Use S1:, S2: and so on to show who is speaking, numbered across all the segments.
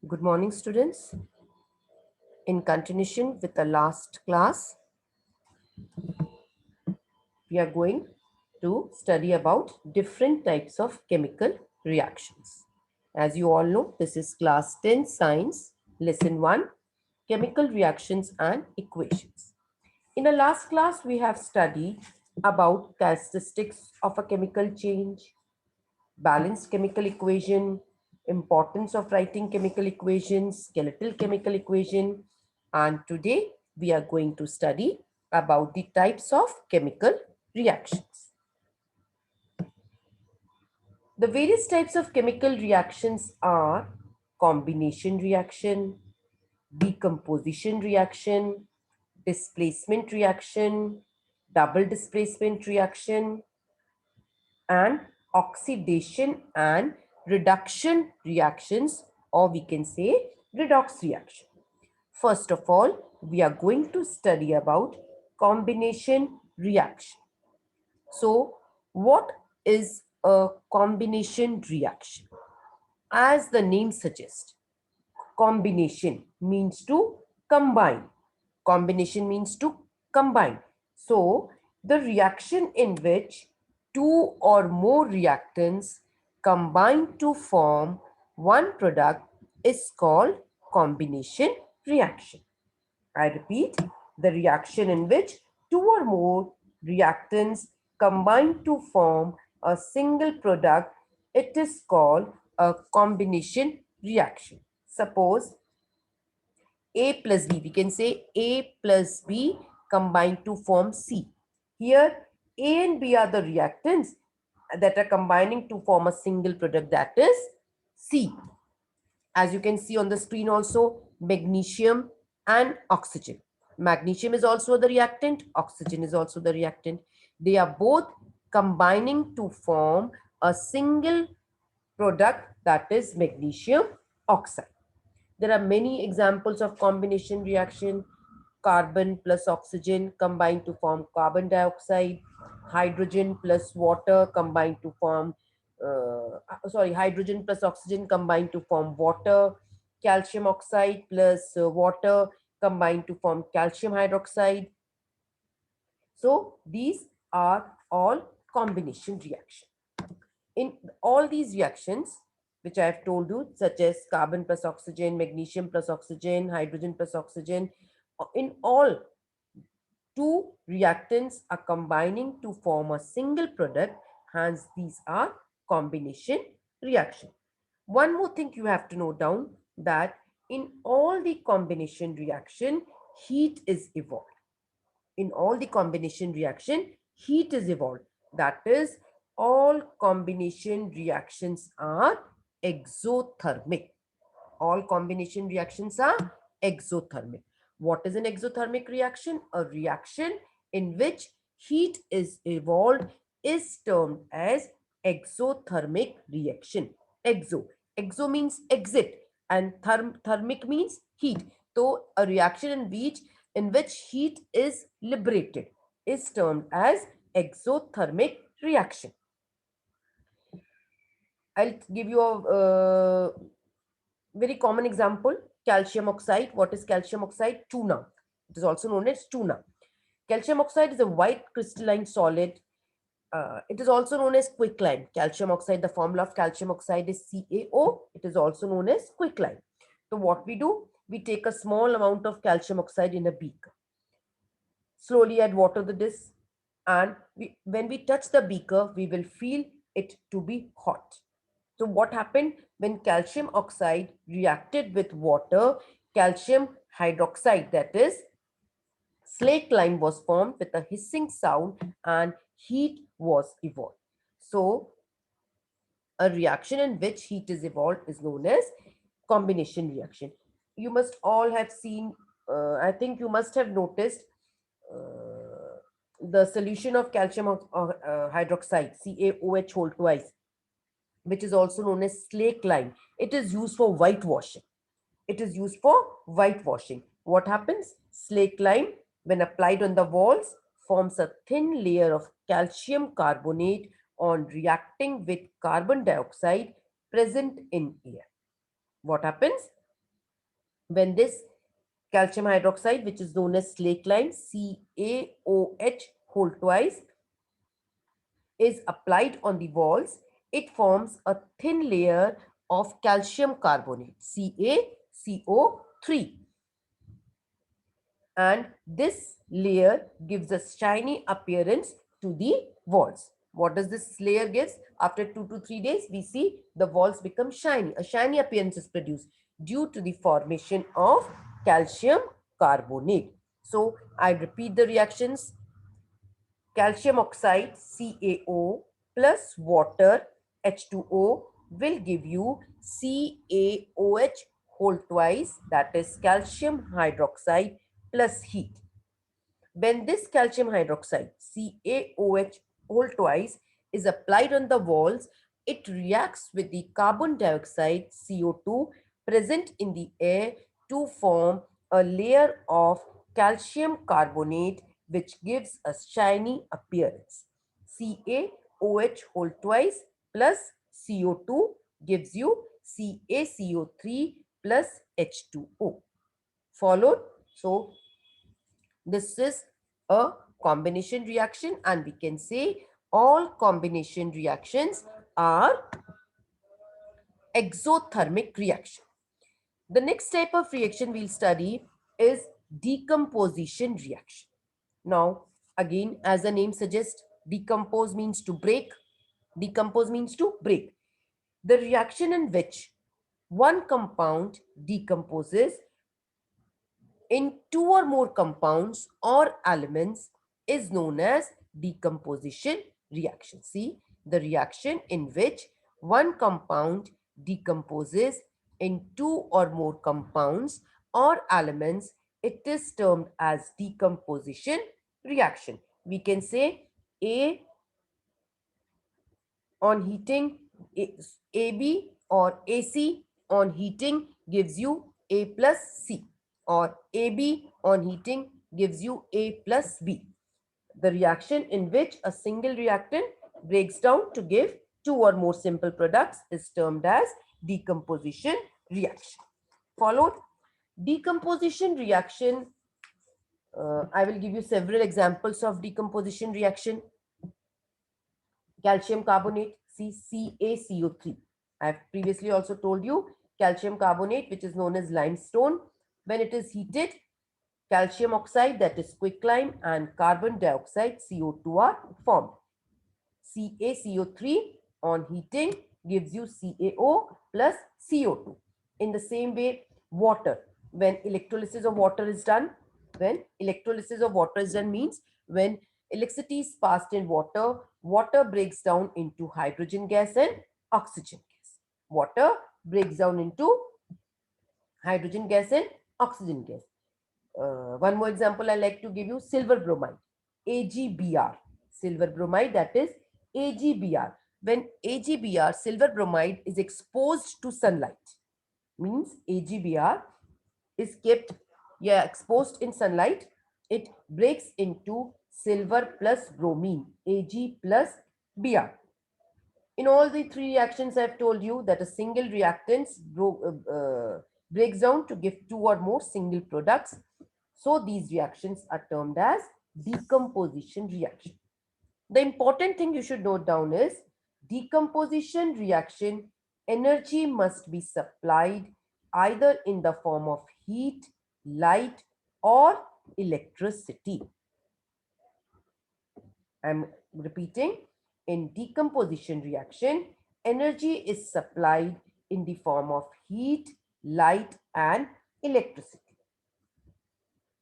S1: Good morning, students. In continuation with the last class, we are going to study about different types of chemical reactions. As you all know, this is class 10 science, lesson 1, chemical reactions and equations. In the last class, we have studied about characteristics of a chemical change, balanced chemical equation, importance of writing chemical equations, skeletal chemical equation, and today we are going to study about the types of chemical reactions. The various types of chemical reactions are combination reaction, decomposition reaction, displacement reaction, double displacement reaction, and oxidation and reduction reactions, or we can say redox reaction. First of all, we are going to study about combination reaction. So, what is a combination reaction? As the name suggests, combination means to combine. Combination means to combine. So, the reaction in which two or more reactants combine to form one product is called combination reaction. I repeat, the reaction in which two or more reactants combine to form a single product, it is called a combination reaction. Suppose A plus B, we can say A plus B combine to form C. Here, A and B are the reactants that are combining to form a single product, that is C. As you can see on the screen also, magnesium and oxygen. Magnesium is also the reactant, oxygen is also the reactant. They are both combining to form a single product, that is magnesium oxide. There are many examples of combination reaction. Carbon plus oxygen combine to form carbon dioxide. Hydrogen plus water combine to form, hydrogen plus oxygen combine to form water. Calcium oxide plus water combine to form calcium hydroxide. So these are all combination reactions. In all these reactions, which I have told you, such as carbon plus oxygen, magnesium plus oxygen, hydrogen plus oxygen, in all, two reactants are combining to form a single product. Hence, these are combination reaction. One more thing you have to note down, that in all the combination reaction, heat is evolved. In all the combination reaction, heat is evolved. That is, all combination reactions are exothermic. All combination reactions are exothermic. What is an exothermic reaction? A reaction in which heat is evolved is termed as exothermic reaction. Exo means exit, and thermic means heat. So a reaction in which heat is liberated is termed as exothermic reaction. I'll give you a very common example. Calcium oxide. What is calcium oxide? Tuna. It is also known as tuna. Calcium oxide is a white crystalline solid. It is also known as quicklime. Calcium oxide, the formula of calcium oxide is CaO. It is also known as quicklime. So what we do, we take a small amount of calcium oxide in a beaker. Slowly add water to this, and when we touch the beaker, we will feel it to be hot. So what happened when calcium oxide reacted with water? Calcium hydroxide, that is slake lime, was formed with a hissing sound and heat was evolved. So a reaction in which heat is evolved is known as combination reaction. You must all have seen, I think you must have noticed the solution of calcium hydroxide, CaOH whole twice, which is also known as slake lime. It is used for whitewashing. It is used for whitewashing. What happens? Slake lime, when applied on the walls, forms a thin layer of calcium carbonate on reacting with carbon dioxide present in air. What happens? When this calcium hydroxide, which is known as slaked lime, CaOH whole twice, is applied on the walls, it forms a thin layer of calcium carbonate, CaCO3. And this layer gives a shiny appearance to the walls. What does this layer give? After 2 to 3 days, we see the walls become shiny. A shiny appearance is produced due to the formation of calcium carbonate. So I repeat the reactions. Calcium oxide, CaO, plus water, H2O, will give you CaOH whole twice, that is calcium hydroxide plus heat. When this calcium hydroxide, CaOH whole twice, is applied on the walls, it reacts with the carbon dioxide, CO2, present in the air to form a layer of calcium carbonate, which gives a shiny appearance. CaOH whole twice plus CO2 gives you CaCO3 plus H2O. Followed? So this is a combination reaction, and we can say all combination reactions are exothermic reaction. The next type of reaction we'll study is decomposition reaction. Now, again, as the name suggests, decompose means to break. Decompose means to break. The reaction in which one compound decomposes in two or more compounds or elements is known as decomposition reaction. See, the reaction in which one compound decomposes in two or more compounds or elements, it is termed as decomposition reaction. We can say A on heating, AB or AC on heating gives you A plus C, or AB on heating gives you A plus B. The reaction in which a single reactant breaks down to give two or more simple products is termed as decomposition reaction. Followed, decomposition reaction. I will give you several examples of decomposition reaction. Calcium carbonate, CaCO3. I have previously also told you calcium carbonate, which is known as limestone, when it is heated, calcium oxide, that is quicklime, and carbon dioxide, CO2, are formed. CaCO3 on heating gives you CaO plus CO2. In the same way, water, when electrolysis of water is done, means when electricity is passed in water, water breaks down into hydrogen gas and oxygen gas. Water breaks down into hydrogen gas and oxygen gas. One more example I like to give you, silver bromide, AgBr. Silver bromide, that is AgBr. When AgBr, silver bromide, is exposed to sunlight, means AgBr is kept exposed in sunlight, it breaks into silver plus bromine, Ag plus Br. In all the three reactions, I've told you that a single reactant breaks down to give two or more single products. So these reactions are termed as decomposition reaction. The important thing you should note down is decomposition reaction, energy must be supplied either in the form of heat, light, or electricity. I'm repeating, in decomposition reaction, energy is supplied in the form of heat, light, and electricity.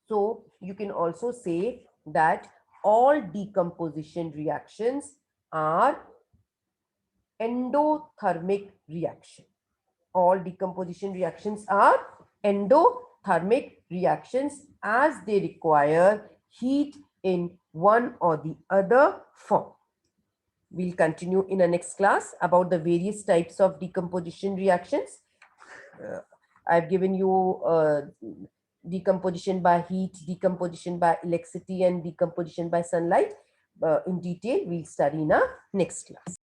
S1: So you can also say that all decomposition reactions are endothermic reaction. All decomposition reactions are endothermic reactions as they require heat in one or the other form. We'll continue in the next class about the various types of decomposition reactions. I've given you decomposition by heat, decomposition by electricity, and decomposition by sunlight. In detail, we'll study in our next class.